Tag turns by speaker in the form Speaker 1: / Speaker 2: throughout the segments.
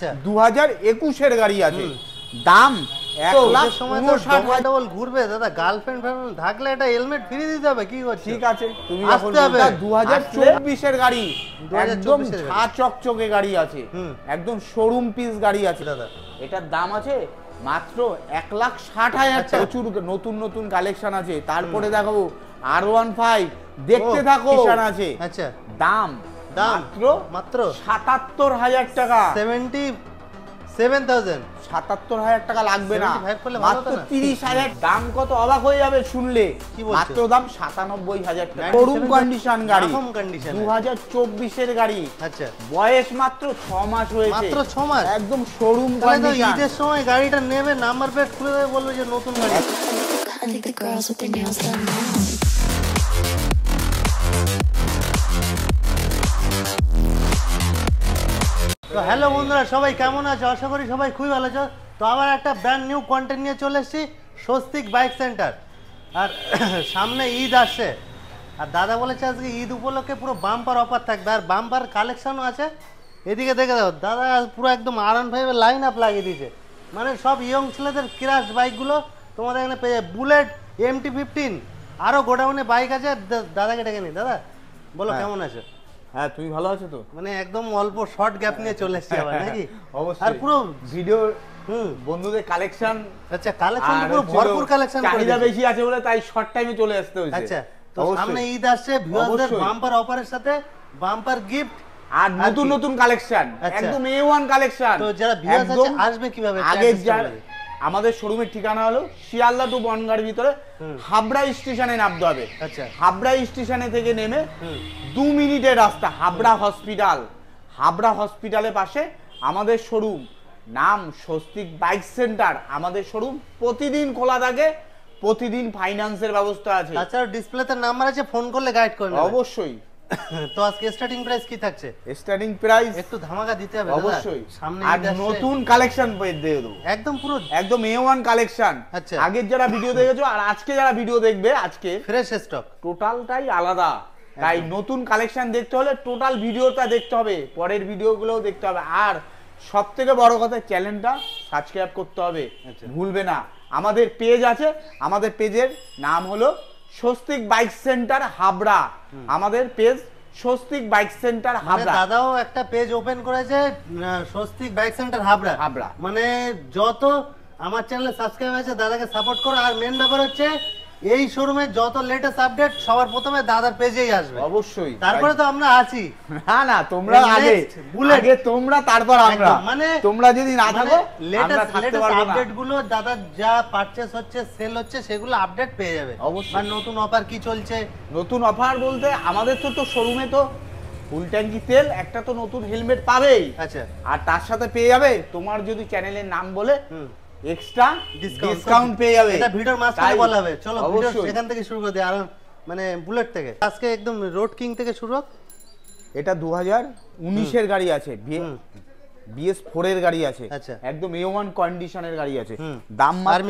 Speaker 1: 2021 এর গাড়ি আছে, দাম
Speaker 2: 1,59,000 ঘুরবে দাদা। গার্লফ্রেন্ড থাকলে এটা হেলমেট ফ্রি দিতে হবে। কি করছিস?
Speaker 1: ঠিক আছে, তুমি যখন 2024 এর গাড়ি, একদম ঝা চকচকে গাড়ি আছে, একদম শোরুম পিস গাড়ি আছে দাদা। এটার দাম আছে মাত্র 1,60,000 টাকা। প্রচুর নতুন নতুন কালেকশন আছে। তারপরে দেখাবো R15, দেখতে থাকো আছে।
Speaker 2: আচ্ছা,
Speaker 1: দাম মাত্র 77,000 টাকা। 77,000 টাকা লাগবে না, মাত্র 30,000। দাম কত অবাক হয়ে যাবে শুনলে, মাত্র দাম 97,000 টাকা। শোরুম কন্ডিশন গাড়ি, 2024 এর গাড়ি।
Speaker 2: আচ্ছা,
Speaker 1: বয়স মাত্র 6 মাস হয়েছে।
Speaker 2: মাত্র 6 মাস,
Speaker 1: একদম শোরুম কন্ডিশন।
Speaker 2: ঈদের সময় গাড়িটা নেবে, নাম্বার প্লেট খুলে দেবে, বলবে যে নতুন গাড়ি। তো হ্যালো বন্ধুরা, সবাই কেমন আছো? আশা করি সবাই খুবই ভালো আছো। তো আবার একটা ব্র্যান্ড নিউ কন্টেন্ট নিয়ে চলে এসেছি, স্বস্তিক বাইক সেন্টার। আর সামনে ঈদ আসছে, আর দাদা বলেছে আজকে ঈদ উপলক্ষে পুরো বাম্পার অফার থাকবে, আর বাম্পার কালেকশনও আছে। এদিকে দেখে দাও, দাদা পুরো একদম R15 লাইন আপ লাগিয়ে দিয়েছে। মানে সব ইয়ং ছেলেদের ক্রাশ বাইকগুলো তোমাদের এখানে পেয়ে যাবে। বুলেট, MT-15, আরও গোডাউনে বাইক আছে। দাদাকে ডেকে নি। দাদা বলো, কেমন আছে?
Speaker 1: হ্যাঁ, তুমি ভালো আছো তো?
Speaker 2: মানে একদম অল্প শর্ট গ্যাপ নিয়ে চলে এসেছি আবার, নাকি?
Speaker 1: অবশ্যই।
Speaker 2: আর পুরো
Speaker 1: ভিডিও বন্ধুদের কালেকশন।
Speaker 2: আচ্ছা, কালেকশন পুরো ভরপুর কালেকশন।
Speaker 1: চাহিদা বেশি আছে বলে তাই শর্ট টাইমে চলে আসতে হয়েছে।
Speaker 2: আচ্ছা, তো সামনে ঈদ আসছে, ভিউয়ারদের বাম্পার অফারের সাথে বাম্পার গিফট
Speaker 1: আর নতুন নতুন কালেকশন, একদম A1 কালেকশন।
Speaker 2: তো যারা ভিউয়ার্স আছে আসবে কিভাবে?
Speaker 1: আগে আমাদের শোরুমের ঠিকানা হলো শিয়ালদা টু বনগাঁর ভিতরে হাবড়া স্টেশনে নামতে হবে।
Speaker 2: আচ্ছা,
Speaker 1: হাবড়া স্টেশনে থেকে নেমে 2 মিনিটের রাস্তা, হাবড়া হসপিটাল। হাবড়া হসপিটালের পাশে আমাদের শোরুম, নাম স্বস্তিক বাইক সেন্টার। আমাদের শোরুম প্রতিদিন খোলা থাকে, প্রতিদিন ফাইন্যান্সের ব্যবস্থা আছে।
Speaker 2: আচ্ছা, ডিসপ্লেতে নাম্বার আছে, ফোন করলে গাইড করবে।
Speaker 1: অবশ্যই।
Speaker 2: তো আজকে স্টার্টিং প্রাইস কি থাকছে?
Speaker 1: স্টার্টিং প্রাইস
Speaker 2: একটু ধামাকা দিতে হবে
Speaker 1: অবশ্যই।
Speaker 2: সামনে
Speaker 1: আর নতুন কালেকশন দিয়ে দেবো, একদম পুরো একদম A1 কালেকশন।
Speaker 2: আচ্ছা,
Speaker 1: আগের যারা ভিডিও দেখেছো আর আজকে যারা ভিডিও দেখবে, আজকে
Speaker 2: ফ্রেশ স্টক
Speaker 1: টোটালটাই আলাদা। তাই নতুন কালেকশন দেখতে হলে টোটাল ভিডিওটা দেখতে হবে, পরের ভিডিওগুলোও দেখতে হবে। আর সব থেকে বড় কথা, চ্যানেলটা সাবস্ক্রাইব করতে হবে, ভুলবে না। আমাদের পেজ আছে, আমাদের পেজের নাম হলো স্বস্তিক বাইক সেন্টার হাবড়া। আমাদের page Swastik bike centre Habra.
Speaker 2: দাদাও একটা পেজ ওপেন করেছে, স্বস্তিক বাইক সেন্টার হাবড়া।
Speaker 1: হাবড়া
Speaker 2: মানে যত আমার চ্যানেলে সাবস্ক্রাইব আছে, দাদাকে সাপোর্ট করো। আর মেন ব্যাপার হচ্ছে, এই শোরুমে যত লেটেস্ট আপডেট সবার প্রথমে দাদার পেজেই আসবে।
Speaker 1: অবশ্যই।
Speaker 2: তারপরে তো আমরা আছি।
Speaker 1: না, তোমরা আগে তোমরা, তারপর আমরা। মানে তোমরা যদি না থাকো,
Speaker 2: লেটেস্ট আপডেট গুলো দাদা যা পারচেজ হচ্ছে, সেল হচ্ছে, সেগুলো আপডেট পেয়ে যাবে অবশ্যই। আর নতুন অফার কি চলছে?
Speaker 1: নতুন অফার বলতে আমাদের তো শোরুমে তো ফুল ট্যাঙ্কি তেল, একটা তো নতুন হেলমেট পাবেই।
Speaker 2: আচ্ছা,
Speaker 1: আর তার সাথে পেয়ে যাবে, তোমার যদি চ্যানেলের নাম বলে এক্সট্রা ডিসকাউন্ট পেয়ে যাবে।
Speaker 2: এটা ভিডিওর মাঝখানে বলা হবে। চলো ভিডিও সেখান থেকে শুরু করে দিই। আর মানে বুলেট থেকে আজকে একদম রোড কিং থেকে শুরু হোক।
Speaker 1: এটা 2019 এর গাড়ি আছে, BS4 এর গাড়ি আছে।
Speaker 2: আচ্ছা,
Speaker 1: একদম A1 কন্ডিশনের গাড়ি আছে। দাম মাত্র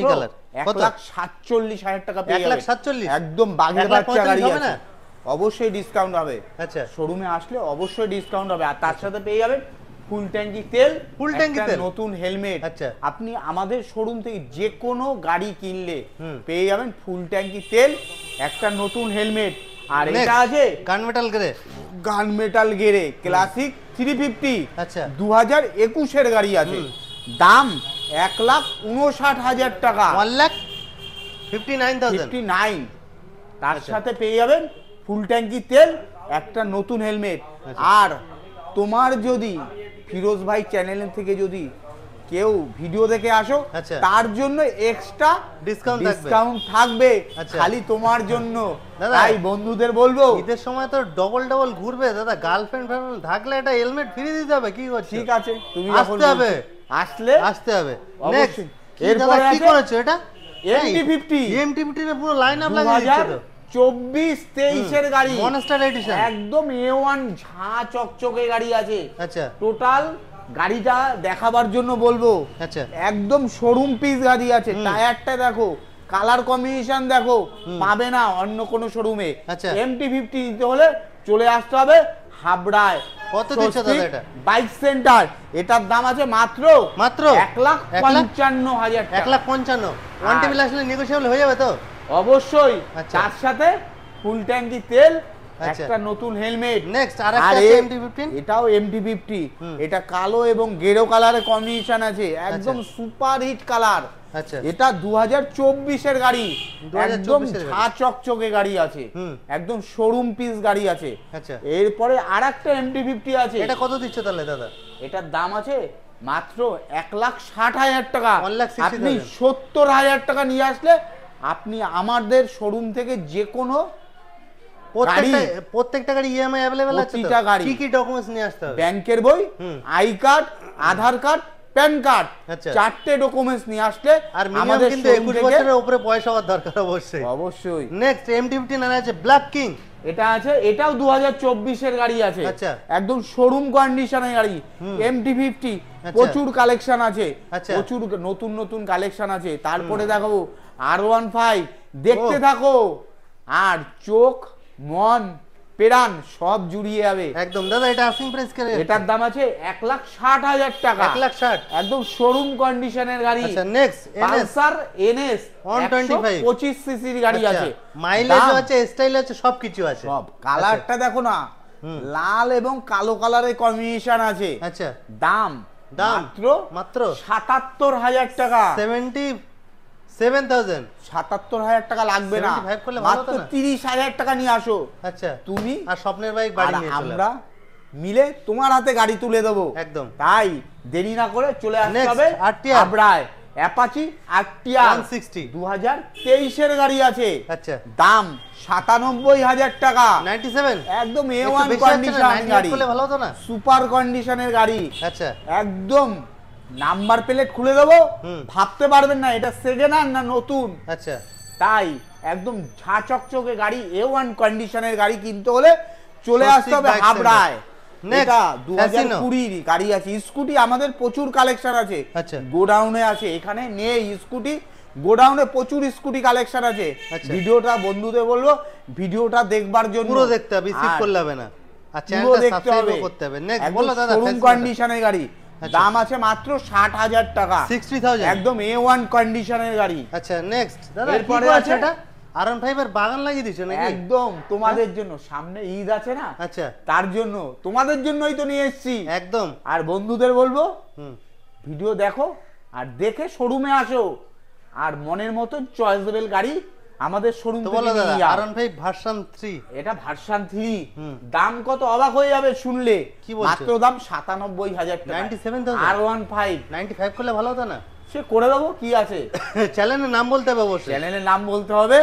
Speaker 1: 1,47,000 টাকা পেয়ে যাবে।
Speaker 2: 1,47,000
Speaker 1: একদম বাগের বাচ্চা গাড়ি আছে। অবশ্যই ডিসকাউন্ট হবে।
Speaker 2: আচ্ছা,
Speaker 1: শোরুমে আসলে অবশ্যই ডিসকাউন্ট হবে। আর তার সাথে পেয়ে যাবেন ফুল ট্যাঙ্কি তেল, নতুন হেলমেট।
Speaker 2: আচ্ছা,
Speaker 1: আপনি আমাদের শোরুম থেকে যে কোনো গাড়ি কিনলে পেয়ে যাবেন ফুল ট্যাঙ্কি তেল, একটা নতুন হেলমেট। আর এটা আছে গান মেটাল গেরে ক্লাসিক 350।
Speaker 2: আচ্ছা,
Speaker 1: 2021 এর গাড়ি আছে, দাম 1,59,000 টাকা।
Speaker 2: 1,59,000।
Speaker 1: তার সাথে পেয়ে যাবেন ফুল ট্যাঙ্কি তেল, একটা নতুন হেলমেট। আর তোমার যদি ফিরোজ ভাই চ্যানেল থেকে যদি কেউ ভিডিও দেখে আসো, তার জন্য এক্সট্রা ডিসকাউন্ট থাকবে খালি তোমার জন্য। তাই বন্ধুদের বলবো,
Speaker 2: ঈদের সময় তো ডবল ঘুরবে দাদা। গার্লফ্রেন্ড থাকলে এটা হেলমেট ফ্রি দিতে হবে। কি করছিস?
Speaker 1: ঠিক আছে, তুমি
Speaker 2: আসতে হবে।
Speaker 1: আসতে হবে।
Speaker 2: এরপরে কি করেছো? এটা
Speaker 1: MT-50
Speaker 2: এর পুরো লাইন আপ লাগিয়ে দিয়েছো।
Speaker 1: 24-23 এর গাড়ি,
Speaker 2: মনস্টার এডিশন,
Speaker 1: একদম A1 ঝা চকচকে গাড়ি আছে।
Speaker 2: আচ্ছা,
Speaker 1: টোটাল গাড়িটা দেখাবার জন্য বলবো।
Speaker 2: আচ্ছা,
Speaker 1: একদম শোরুম পিস গাড়ি আছে। টায়ারটা দেখো, কালার কম্বিনেশন দেখো, পাবে না অন্য কোনো শোরুমে।
Speaker 2: আচ্ছা,
Speaker 1: MT-50 নিতে হলে চলে আসতে হবে হাবড়ায়,
Speaker 2: কত দিচ্ছ দাদা এটা?
Speaker 1: বাইক সেন্টার, এটার দাম আছে মাত্র
Speaker 2: মাত্র
Speaker 1: 1,55,000 টাকা।
Speaker 2: 1,55,000। ওয়ান টেবিল আসলে নেগোশিয়েবল হয়ে যাবে তো?
Speaker 1: অবশ্যই।
Speaker 2: আচ্ছা।
Speaker 1: তার সাথে ফুল ট্যাঙ্কি তেল,
Speaker 2: আচ্ছা।
Speaker 1: একটা নতুন হেলমেট।
Speaker 2: নেক্সট আরেকটা আছে MT-15।
Speaker 1: এটাও MT-50, এটা কালো এবং গেরো কালারের কম্বিনেশন আছে, একদম সুপার হিট কালার।
Speaker 2: আচ্ছা।
Speaker 1: এটা 2024 এর গাড়ি,
Speaker 2: 2024
Speaker 1: একদম
Speaker 2: এর গাড়ি।
Speaker 1: ঝা চকচকে গাড়ি আছে, একদম শোরুম পিস গাড়ি আছে।
Speaker 2: আচ্ছা।
Speaker 1: এরপরে আরেকটা MT-50 আছে।
Speaker 2: এটা কত দিচ্ছ তাহলে দাদা?
Speaker 1: এটার দাম আছে মাত্র 1,60,000 টাকা।
Speaker 2: 1,60,000
Speaker 1: আপনি 70,000 টাকা নিয়ে আসলে আপনি আমাদের শোরুম থেকে যে কোনো
Speaker 2: প্রত্যেকটা গাড়ি ইএমআই अवेलेबल আছে তো?
Speaker 1: প্রতিটা গাড়ি।
Speaker 2: কি কি ডকুমেন্টস নিয়ে আসতে হবে?
Speaker 1: ব্যাংকের বই, I card, Aadhaar card, pan card,
Speaker 2: আচ্ছা।
Speaker 1: 4টে ডকুমেন্টস নিয়ে আসলে
Speaker 2: আর মিনিমাম
Speaker 1: আমাদের
Speaker 2: কিন্তু
Speaker 1: শোরুম
Speaker 2: 21
Speaker 1: থেকে
Speaker 2: বছরের উপরে বয়স হওয়ার দরকার অবশ্যই।
Speaker 1: অবশ্যই।
Speaker 2: নেক্সট MT-15 আর আছে ব্ল্যাক কিং।
Speaker 1: এটা আছে, এটাও 2024 এর গাড়ি আছে,
Speaker 2: আচ্ছা।
Speaker 1: একদম শোরুম কন্ডিশনের গাড়ি। MT-50 প্রচুর কালেকশন আছে,
Speaker 2: আচ্ছা।
Speaker 1: প্রচুর নতুন নতুন কালেকশন আছে। তারপরে দেখাবো R15, দেখতে থাকো আর চোখ মন প্রাণ সব জুড়িয়ে যাবে
Speaker 2: একদম। দাদা এটা আস্কিং প্রাইস কি?
Speaker 1: এটার দাম আছে 1,60,000 টাকা,
Speaker 2: 1,60,000
Speaker 1: একদম শোরুম কন্ডিশনের গাড়ি।
Speaker 2: আচ্ছা। নেক্সট
Speaker 1: পালসার NS
Speaker 2: 125
Speaker 1: 25 সিসির গাড়ি আছে,
Speaker 2: মাইলেজ আছে, স্টাইল আছে, সবকিছু আছে।
Speaker 1: সব। কালারটা দেখো না, লাল এবং কালো কালারের কম্বিনেশন আছে।
Speaker 2: আচ্ছা।
Speaker 1: দাম
Speaker 2: মাত্র
Speaker 1: 77,000 টাকা।
Speaker 2: 77,000।
Speaker 1: 77,000 টাকা লাগবে না,
Speaker 2: 75 করলে ভালো
Speaker 1: মাত্র
Speaker 2: হতো না?
Speaker 1: 30,000 টাকা নিয়ে আসো
Speaker 2: আচ্ছা।
Speaker 1: তুমি,
Speaker 2: আর স্বপ্নের বাইক বাড়ি
Speaker 1: আর
Speaker 2: নিয়ে চলে
Speaker 1: আমরা মিলে তোমার হাতে গাড়ি তুলে দেবো।
Speaker 2: একদম।
Speaker 1: তাই দেরি না করে চলে আসতে
Speaker 2: Next,
Speaker 1: হবে
Speaker 2: RTR
Speaker 1: আবরায়। অ্যাপাচি RTR
Speaker 2: 160
Speaker 1: 2023 এর গাড়ি আছে।
Speaker 2: আচ্ছা।
Speaker 1: দাম 97,000 টাকা,
Speaker 2: 97।
Speaker 1: একদম
Speaker 2: একটু
Speaker 1: A1
Speaker 2: বেশি আসছে না?
Speaker 1: কন্ডিশন
Speaker 2: 98
Speaker 1: গাড়ি,
Speaker 2: করলে ভালো হতো না?
Speaker 1: সুপার কন্ডিশনের গাড়ি।
Speaker 2: আচ্ছা।
Speaker 1: একদম নাম্বার প্লেট খুলে দেবো, ভাবতে পারবেন না এটা সেকেন্ড হ্যান্ড না নতুন।
Speaker 2: আচ্ছা।
Speaker 1: তাই একদম ঝা চকচকে গাড়ি, A1 কন্ডিশনের গাড়ি কিনতে হলে চলে আসতে হবে
Speaker 2: Bike
Speaker 1: হাবড়ায়।
Speaker 2: Next,
Speaker 1: এটা
Speaker 2: Casino।
Speaker 1: 2020 গাড়ি আছে। স্কুটি আমাদের প্রচুর কালেকশন আছে,
Speaker 2: আচ্ছা।
Speaker 1: গোডাউনে আছে, এখানে নেই স্কুটি। গোডাউনে প্রচুর স্কুটি কালেকশন আছে।
Speaker 2: আচ্ছা।
Speaker 1: ভিডিওটা বন্ধুদের বলবো ভিডিওটা দেখবার জন্য
Speaker 2: পুরো দেখতে হবে, স্কিপ
Speaker 1: আর
Speaker 2: করলে হবে না। আর
Speaker 1: পুরো
Speaker 2: চ্যানেলটা
Speaker 1: দেখতে হবে,
Speaker 2: সাবস্ক্রাইব করতে হবে। নেক্সট
Speaker 1: একদম
Speaker 2: বলো দাদা।
Speaker 1: শোরুম কন্ডিশনের গাড়ি,
Speaker 2: আচ্ছা।
Speaker 1: দাম আছে মাত্র 60,000 টাকা,
Speaker 2: 60,000।
Speaker 1: একদম A1 কন্ডিশনের গাড়ি।
Speaker 2: আচ্ছা। নেক্সট দাদা
Speaker 1: এরপরে
Speaker 2: এরপরে
Speaker 1: আছে
Speaker 2: আছে এটা R15 এর বাগান লাগিয়ে দিছো নাকি?
Speaker 1: একদম তোমাদের জন্য, সামনে ঈদ আছে না,
Speaker 2: আচ্ছা।
Speaker 1: তার জন্য তোমাদের জন্যই তো নিয়ে এসেছি।
Speaker 2: একদম।
Speaker 1: আর বন্ধুদের বলবো
Speaker 2: হুম।
Speaker 1: ভিডিও দেখো আর দেখে শোরুমে আসো, আর মনের মতন চয়েসেবল গাড়ি আমাদের শোরুম
Speaker 2: তো
Speaker 1: থেকে
Speaker 2: বলো দাদা
Speaker 1: নিয়ে যাও।
Speaker 2: R15 version 3।
Speaker 1: এটা ভার্সন 3, দাম কত অবাক হয়ে যাবে শুনলে।
Speaker 2: কি বলছো?
Speaker 1: মাত্র দাম 97,000 টাকা,
Speaker 2: 97,000?
Speaker 1: R15
Speaker 2: 95 করলে ভালো হতো না?
Speaker 1: সে করে দেবো, কি আছে।
Speaker 2: চ্যানেলের নাম বলতে হবে অবশ্যই।
Speaker 1: চ্যানেলের নাম বলতে হবে,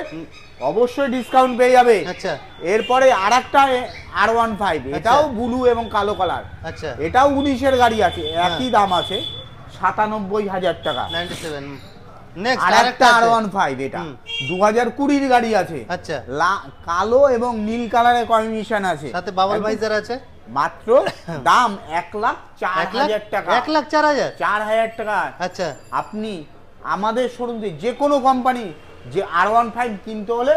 Speaker 1: অবশ্যই ডিসকাউন্ট পেয়ে যাবে।
Speaker 2: আচ্ছা।
Speaker 1: এরপরে আরেকটা R15, এটাও ব্লু এবং কালো কালার,
Speaker 2: আচ্ছা।
Speaker 1: এটাও 19-এর গাড়ি আছে, একই দাম আছে 97,000 টাকা।
Speaker 2: 97। নেক্সট
Speaker 1: আরেকটা R15, এটা 2020-এর গাড়ি আছে।
Speaker 2: আচ্ছা।
Speaker 1: কালো এবং নীল কালারের কম্বিনেশন আছে,
Speaker 2: সাথে বাবল ভাইজার আছে।
Speaker 1: মাত্র দাম 1,04,000 টাকা,
Speaker 2: 1,04,000।
Speaker 1: 4,000 টাকা।
Speaker 2: আচ্ছা।
Speaker 1: আপনি আমাদের শোরুম থেকে যে কোনো কোম্পানি যে R15 কিনতে হলে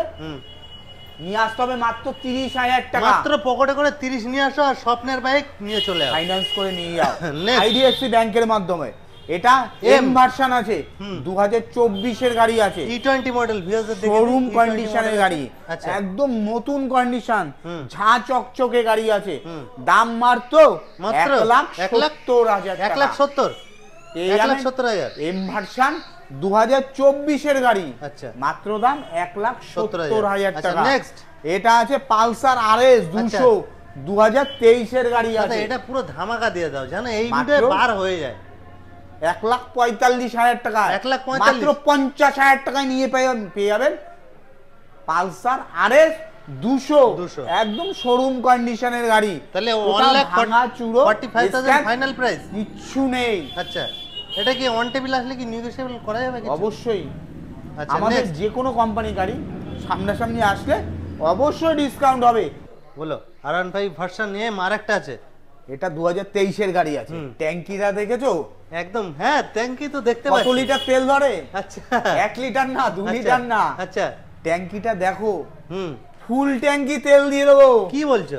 Speaker 1: নিয়ে আসতে হবে মাত্র 30,000 টাকা,
Speaker 2: মাত্র পকেটে করে 30 নিয়ে আসো আর স্বপ্নের বাইক নিয়ে চলে আসো।
Speaker 1: ফাইন্যান্স করে নিয়ে যাও
Speaker 2: Next.
Speaker 1: IDFC ব্যাংকের মাধ্যমে। এটা M ভার্সন আছে, 2024-এর গাড়ি আছে,
Speaker 2: E20 মডেল ভিউয়ারদের দেখে
Speaker 1: শোরুম কন্ডিশনের গাড়ি,
Speaker 2: আচ্ছা।
Speaker 1: একদম নতুন কন্ডিশন, ঝা চকচকে গাড়ি আছে। দাম মাত্র
Speaker 2: মাত্র
Speaker 1: 1,70,000 টাকা।
Speaker 2: 1,70,000।
Speaker 1: পেয়ে যাবেন
Speaker 2: 1,70,000।
Speaker 1: M ভার্সন 2024-এর গাড়ি,
Speaker 2: আচ্ছা।
Speaker 1: মাত্র দাম 1,70,000
Speaker 2: আচ্ছা।
Speaker 1: টাকা।
Speaker 2: নেক্সট
Speaker 1: এটা আছে পালসার RS 200, 2023-এর গাড়ি
Speaker 2: দাদা
Speaker 1: আছে,
Speaker 2: এটা পুরো ধামাকা দিয়ে দাও, জানো এই
Speaker 1: মাত্র
Speaker 2: ভিডিও বার হয়ে যায়।
Speaker 1: 1,45,000 টাকা,
Speaker 2: 1,45,000
Speaker 1: মাত্র 50,000 টাকায় নিয়ে পেয়ে যাবেন পালসার RS 200, একদম শোরুম কন্ডিশনের গাড়ি।
Speaker 2: তাহলে
Speaker 1: কোথাও ভাঙা চুরো
Speaker 2: 1,45,000 ফাইনাল প্রাইস।
Speaker 1: কিচ্ছু নেই।
Speaker 2: আচ্ছা। এটা কি অন টেবিল আসলে কি নেগোশিয়েবল করা যাবে কিছু?
Speaker 1: অবশ্যই,
Speaker 2: আচ্ছা।
Speaker 1: আমাদের
Speaker 2: next।
Speaker 1: যে কোনো কোম্পানি গাড়ি সামনাসামনি আসলে অবশ্যই ডিসকাউন্ট হবে।
Speaker 2: বলো R15 ভার্সন নিয়ে আরেকটা আছে,
Speaker 1: এটা 2023-এর গাড়ি আছে। ট্যাঙ্কিটা দেখেছো?
Speaker 2: একদম। হ্যাঁ ট্যাঙ্কি তো দেখতে
Speaker 1: কত
Speaker 2: পাচ্ছি।
Speaker 1: লিটার তেল ধরে?
Speaker 2: আচ্ছা।
Speaker 1: 1 লিটার না, 2 লিটার না।
Speaker 2: আচ্ছা।
Speaker 1: ট্যাঙ্কিটা দেখো, ফুল ট্যাঙ্কি তেল দিয়ে দেবো।
Speaker 2: কি বলছো?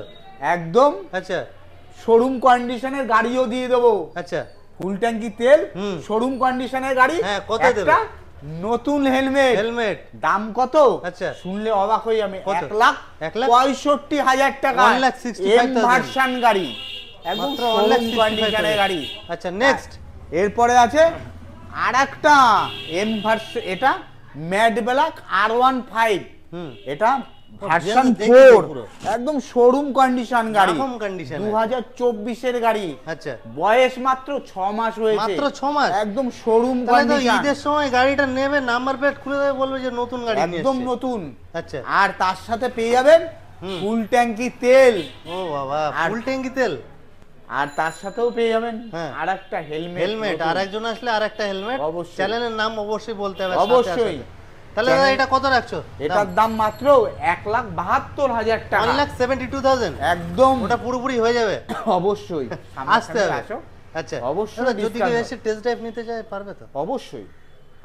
Speaker 1: একদম
Speaker 2: আচ্ছা।
Speaker 1: শোরুম কন্ডিশনের গাড়িও দিয়ে দেবো।
Speaker 2: আচ্ছা,
Speaker 1: ফুল ট্যাঙ্কি তেল, শোরুম কন্ডিশনের গাড়ি,
Speaker 2: হ্যাঁ, কত দেবে?
Speaker 1: একটা নতুন হেলমেট।
Speaker 2: হেলমেট
Speaker 1: দাম কত?
Speaker 2: আচ্ছা,
Speaker 1: শুনলে অবাক হয়ে যাবে।
Speaker 2: কত?
Speaker 1: 1,65,000 টাকা।
Speaker 2: 1,65,000
Speaker 1: এম ভার্সন গাড়ি, একদম
Speaker 2: মাত্র
Speaker 1: শোরুম
Speaker 2: 1,65,000
Speaker 1: কন্ডিশনের গাড়ি।
Speaker 2: আচ্ছা, নেক্সট
Speaker 1: এরপরে আছে আরেকটা এম ভার্সন, এটা ম্যাট ব্ল্যাক R15। এটা ভার্সন
Speaker 2: দেখি
Speaker 1: 4,
Speaker 2: পুরো।
Speaker 1: একদম শোরুম কন্ডিশন গাড়ি,
Speaker 2: দারুণ condition এ।
Speaker 1: 2024 এর গাড়ি।
Speaker 2: আচ্ছা,
Speaker 1: বয়স মাত্র 6 মাস হয়েছে।
Speaker 2: মাত্র 6 মাস?
Speaker 1: একদম শোরুম
Speaker 2: তাহলে তো
Speaker 1: কন্ডিশন,
Speaker 2: ঈদের সময় গাড়িটা নেবে, নাম্বার প্লেট খুলে দেবে, বলবে যে নতুন গাড়ি নিয়ে
Speaker 1: একদম
Speaker 2: এসেছে।
Speaker 1: নতুন।
Speaker 2: আচ্ছা,
Speaker 1: আর তার সাথে পেয়ে যাবেন ফুল ট্যাঙ্কি তেল,
Speaker 2: ও বাবা,
Speaker 1: আর-
Speaker 2: ফুল ট্যাঙ্কি তেল,
Speaker 1: আর তার সাথেও পেয়ে যাবেন
Speaker 2: হ্যাঁ।
Speaker 1: আরেকটা হেলমেট।
Speaker 2: হেলমেট, আর একজন আসলে আর একটা হেলমেট।
Speaker 1: অবশ্যই।
Speaker 2: চ্যানেলের নাম অবশ্যই বলতে হবে সাথে
Speaker 1: অবশ্যই।
Speaker 2: সাথে। তাহলে দাদা এটা কত রাখছো?
Speaker 1: এটার দাম মাত্র 1,72,000 টাকা।
Speaker 2: 1,72,000।
Speaker 1: একদম
Speaker 2: ওটা পুরোপুরি হয়ে যাবে?
Speaker 1: অবশ্যই।
Speaker 2: আসতে হবে।
Speaker 1: আসো।
Speaker 2: আচ্ছা,
Speaker 1: অবশ্যই
Speaker 2: দাদা, যদি
Speaker 1: discount
Speaker 2: কেউ
Speaker 1: হবে।
Speaker 2: এসে টেস্ট ড্রাইভ নিতে চায় পারবে তো?
Speaker 1: অবশ্যই।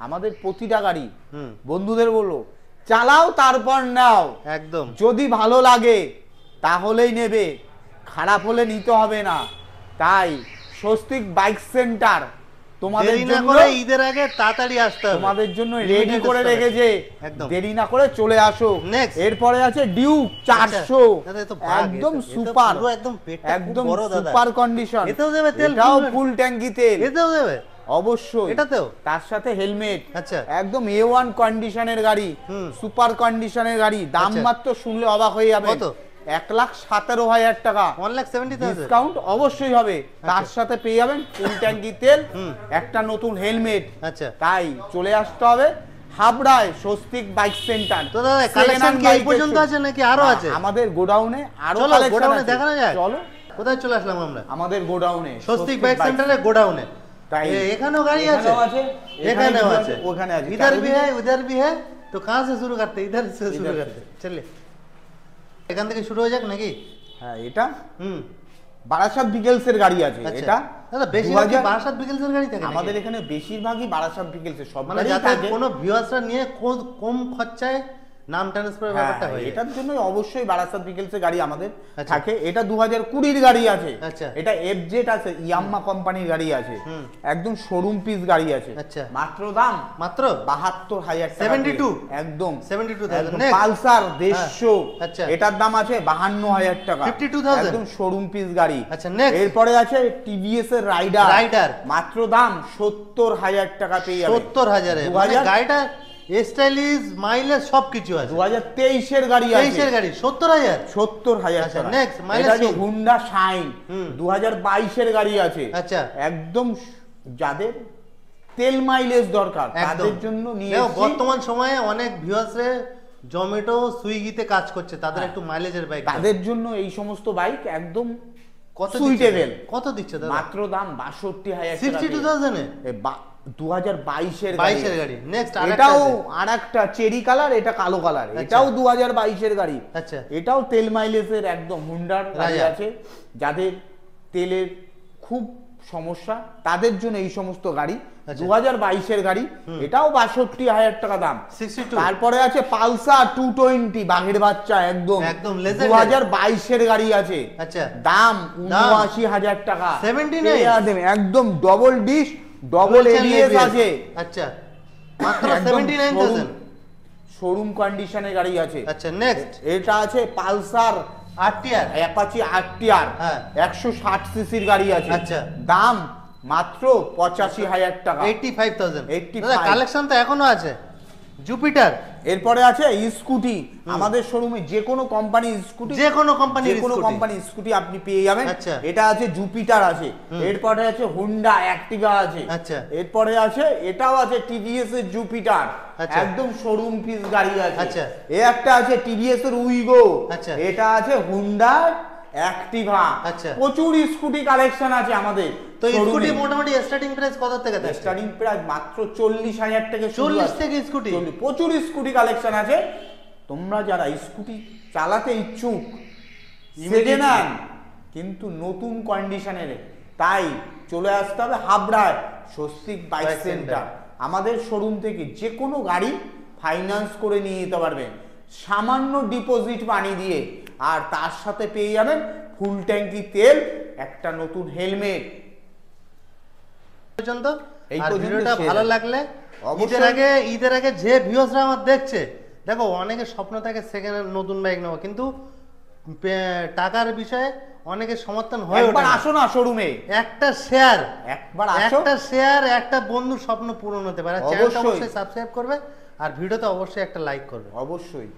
Speaker 1: আমাদের প্রতিটা গাড়ি
Speaker 2: হুম,
Speaker 1: বন্ধুদের বলো, চালাও তারপর নাও।
Speaker 2: একদম।
Speaker 1: যদি ভালো লাগে তাহলেই নেবে, খারাপ হলে নিতে হবে না। তাই স্বস্তিক বাইক সেন্টার তোমাদের
Speaker 2: দেরি না
Speaker 1: জন্য,
Speaker 2: করে ঈদের আগে তাড়াতাড়ি আসতে হবে।
Speaker 1: তোমাদের জন্য রেডি
Speaker 2: Limited
Speaker 1: করে
Speaker 2: stock
Speaker 1: রেখেছে।
Speaker 2: একদম।
Speaker 1: দেরি না করে চলে আসো।
Speaker 2: Next।
Speaker 1: এরপরে আছে ডিউক 400,
Speaker 2: দাদা, এ তো বাঘ,
Speaker 1: একদম
Speaker 2: এ তো
Speaker 1: সুপার,
Speaker 2: পুরো একদম পেটটা খুব
Speaker 1: একদম
Speaker 2: বড় দাদা।
Speaker 1: Super condition.
Speaker 2: এতেও দেবে তেল?
Speaker 1: এটাও
Speaker 2: full?
Speaker 1: ফুল ট্যাঙ্কি তেল,
Speaker 2: এতেও দেবে?
Speaker 1: অবশ্যই।
Speaker 2: এটাতেও?
Speaker 1: তার সাথে হেলমেট,
Speaker 2: আচ্ছা,
Speaker 1: একদম A1 কন্ডিশনের গাড়ি, সুপার কন্ডিশনের গাড়ি। দাম
Speaker 2: আচ্ছা।
Speaker 1: মাত্র শুনলে অবাক হয়ে যাবে।
Speaker 2: কত?
Speaker 1: 1,17,000 টাকা।
Speaker 2: 1,70,000।
Speaker 1: ডিসকাউন্ট অবশ্যই হবে। তার সাথে পেয়ে যাবেন ফুল ট্যাঙ্কি তেল, একটা নতুন হেলমেট।
Speaker 2: আচ্ছা,
Speaker 1: তাই চলে আসতে হবে হাবড়ায় স্বস্তিক বাইক সেন্টার।
Speaker 2: তো দাদা কালেকশন কি এই পর্যন্ত আছে নাকি আরো আছে?
Speaker 1: আমাদের গোডাউনে আরো
Speaker 2: চলো
Speaker 1: কালেকশন
Speaker 2: গোডাউনে
Speaker 1: আছে।
Speaker 2: দেখানো যায়।
Speaker 1: চলো,
Speaker 2: কোথায় চলে আসলাম আমরা?
Speaker 1: আমাদের গোডাউনে,
Speaker 2: স্বস্তিক বাইক সেন্টারের গোডাউনে।
Speaker 1: তাই
Speaker 2: এখানেও গাড়ি আছে?
Speaker 1: এখানেও আছে,
Speaker 2: এখানেও আছে,
Speaker 1: ওখানে আছে।
Speaker 2: इधर भी है उधर भी है। तो कहाँ से शुरू करते? इधर से शुरू
Speaker 1: इधर
Speaker 2: करते। चलिए, এখান থেকে শুরু হয়ে যাক নাকি?
Speaker 1: হ্যাঁ, এটা
Speaker 2: হুম,
Speaker 1: বারাসাত বিকেলসের গাড়ি আছে।
Speaker 2: আচ্ছা।
Speaker 1: এটা
Speaker 2: দাদা বেশিরভাগ
Speaker 1: 2000
Speaker 2: বারাসাত বিকেলসের গাড়ি থাকে নাকি?
Speaker 1: আমাদের এখানে বেশিরভাগই বারাসাত বিকেলসের সব
Speaker 2: মানে
Speaker 1: গাড়ি
Speaker 2: যাতে
Speaker 1: থাকে।
Speaker 2: কোনো ভিউয়ার্সরা নিয়ে কম খরচায় নাম ট্রান্সফারের ব্যাপারটা
Speaker 1: হ্যাঁ,
Speaker 2: হয়ে যায়।
Speaker 1: এটার জন্য অবশ্যই বারাসাত বিকেলসের গাড়ি আমাদের
Speaker 2: আচ্ছা।
Speaker 1: থাকে। এটা 2020 গাড়ি আছে।
Speaker 2: আচ্ছা।
Speaker 1: এটা এফজেড আছে, ইয়াম্মা কোম্পানির গাড়ি আছে, একদম শোরুম পিস গাড়ি আছে।
Speaker 2: আচ্ছা।
Speaker 1: মাত্র দাম
Speaker 2: মাত্র
Speaker 1: 72,000 টাকা।
Speaker 2: 72?
Speaker 1: একদম
Speaker 2: 72,000।
Speaker 1: একদম।
Speaker 2: Next।
Speaker 1: পালসার 150,
Speaker 2: আচ্ছা।
Speaker 1: এটার দাম আছে 52,000 টাকা।
Speaker 2: 52,000?
Speaker 1: একদম শোরুম পিস গাড়ি।
Speaker 2: আচ্ছা, next।
Speaker 1: এরপরে আছে টিভিএস এর রাইডার।
Speaker 2: রাইডার।
Speaker 1: মাত্র দাম 70,000 টাকা পেয়ে যাবে।
Speaker 2: 70,000 এ?
Speaker 1: 2000
Speaker 2: মানে গাড়িটা স্টাইলিশ, মাইলেজ সবকিছু আছে।
Speaker 1: 2023 এর গাড়ি আছে।
Speaker 2: 23 এর গাড়ি 70,000?
Speaker 1: 70,000
Speaker 2: আচ্ছা,
Speaker 1: টাকা।
Speaker 2: next, mileage
Speaker 1: এটা আছে
Speaker 2: কি?
Speaker 1: হুন্ডা শাইন, 2022 এর গাড়ি আছে।
Speaker 2: আচ্ছা।
Speaker 1: একদম যাদের তেল মাইলেজ দরকার
Speaker 2: একদম।
Speaker 1: তাদের জন্য নিয়ে
Speaker 2: দেখো,
Speaker 1: এসেছি।
Speaker 2: বর্তমান সময়ে অনেক ভিউয়ার্সরে জোম্যাটো, সুইগিতে কাজ করছে, তাদের একটু মাইলেজের বাইক
Speaker 1: তাদের জন্য এই সমস্ত বাইক একদম
Speaker 2: কত
Speaker 1: সুইটেবল।
Speaker 2: কত দিচ্ছে দাদা?
Speaker 1: মাত্র দাম 62,000 টাকা।
Speaker 2: 62,000 এ?
Speaker 1: 2022 এর
Speaker 2: 22 এর গাড়ি। নেক্সট
Speaker 1: এটাও আরেকটা চেরি কালার, এটা কালো কালার। এটাও 2022 এর গাড়ি।
Speaker 2: আচ্ছা।
Speaker 1: এটাও তেল মাইলেজের একদম হুন্ডার গাড়ি
Speaker 2: রাজা।
Speaker 1: আছে। যাদের তেলের খুব সমস্যা তাদের জন্য এই সমস্ত গাড়ি। 2022 এর গাড়ি, এটাও 62,000 টাকা দাম।
Speaker 2: 62?
Speaker 1: তারপরে আছে পালসার 220 বাঘের বাচ্চা, একদম
Speaker 2: একদম legendary।
Speaker 1: 2022 এর গাড়ি আছে।
Speaker 2: আচ্ছা।
Speaker 1: দাম 79,000 টাকা।
Speaker 2: 79?
Speaker 1: পেয়ে যাবেন, একদম ডবল ডিশ, ডবল এবিএস আছে।
Speaker 2: আচ্ছা, মাত্র
Speaker 1: একদম
Speaker 2: 79,000।
Speaker 1: শোরুম কন্ডিশনের গাড়ি আছে।
Speaker 2: আচ্ছা, নেক্সট
Speaker 1: এটা আছে পালসার
Speaker 2: আরটিআর।
Speaker 1: অ্যাপাচি আরটিআর,
Speaker 2: হ্যাঁ।
Speaker 1: 160 সিসির গাড়ি আছে।
Speaker 2: আচ্ছা।
Speaker 1: দাম মাত্র 85,000 টাকা।
Speaker 2: 85,000।
Speaker 1: 85
Speaker 2: দাদা কালেকশন তো এখনো আছে। জুপিটার।
Speaker 1: এরপরে আছে স্কুটি। আমাদের শোরুমে যে কোনো কোম্পানি স্কুটি,
Speaker 2: যে কোনো কোম্পানির
Speaker 1: যে কোনো
Speaker 2: স্কুটি।
Speaker 1: কোম্পানি স্কুটি আপনি পেয়ে যাবেন।
Speaker 2: আচ্ছা।
Speaker 1: এটা আছে জুপিটার আছে। এরপরে আছে হুন্ডা অ্যাক্টিভা আছে।
Speaker 2: আচ্ছা।
Speaker 1: এরপরে আছে এটাও আছে টিভিএস এর জুপিটার,
Speaker 2: আচ্ছা।
Speaker 1: একদম শোরুম পিস গাড়ি আছে।
Speaker 2: আচ্ছা।
Speaker 1: একটা আছে টিভিএস এর উইগো।
Speaker 2: আচ্ছা।
Speaker 1: এটা আছে হুন্ডা অ্যাক্টিভা।
Speaker 2: আচ্ছা।
Speaker 1: প্রচুর স্কুটি কালেকশন আছে আমাদের।
Speaker 2: তো স্কুটি মোটামুটি স্টার্টিং প্রাইস কত থেকে থাকে?
Speaker 1: স্টার্টিং প্রাইস মাত্র 40,000 থেকে শুরু
Speaker 2: 40
Speaker 1: আছে।
Speaker 2: থেকে স্কুটি?
Speaker 1: প্রচুর স্কুটি কালেকশন আছে। তোমরা যারা স্কুটি চালাতে ইচ্ছুক সেজে নেন, কিন্তু নতুন কন্ডিশনের, তাই চলে আসতে হবে হাবড়ায় স্বস্তিক বাইক
Speaker 2: বাইক
Speaker 1: সেন্টার। আমাদের শোরুম থেকে যে কোনো গাড়ি ফাইন্যান্স করে নিয়ে যেতে পারবেন সামান্য ডিপোজিট মানি দিয়ে, আর তার সাথে পেয়ে যাবেন ফুল ট্যাঙ্কি তেল, একটা নতুন হেলমেট।
Speaker 2: পর্যন্ত
Speaker 1: এই
Speaker 2: আর
Speaker 1: পর্যন্ত
Speaker 2: ভিডিওটা
Speaker 1: share
Speaker 2: ভালো
Speaker 1: করুন।
Speaker 2: লাগলে
Speaker 1: অবশ্যই।
Speaker 2: ঈদের আগে যে ভিউয়ার্সরা আমার দেখছে, দেখো অনেকে স্বপ্ন থাকে সেকেন্ড হ্যান্ড নতুন বাইক নেবো, কিন্তু টাকার বিষয়ে অনেকে সমর্থন হয়ে ওঠে
Speaker 1: একবার
Speaker 2: না।
Speaker 1: আসো না শোরুমে,
Speaker 2: একটা শেয়ার,
Speaker 1: একবার আসো।
Speaker 2: একটা শেয়ার একটা বন্ধুর স্বপ্ন পূরণ হতে পারে। চ্যানেলটা
Speaker 1: অবশ্যই।
Speaker 2: অবশ্যই সাবস্ক্রাইব করবে আর ভিডিওতে অবশ্যই একটা লাইক করবে।
Speaker 1: অবশ্যই।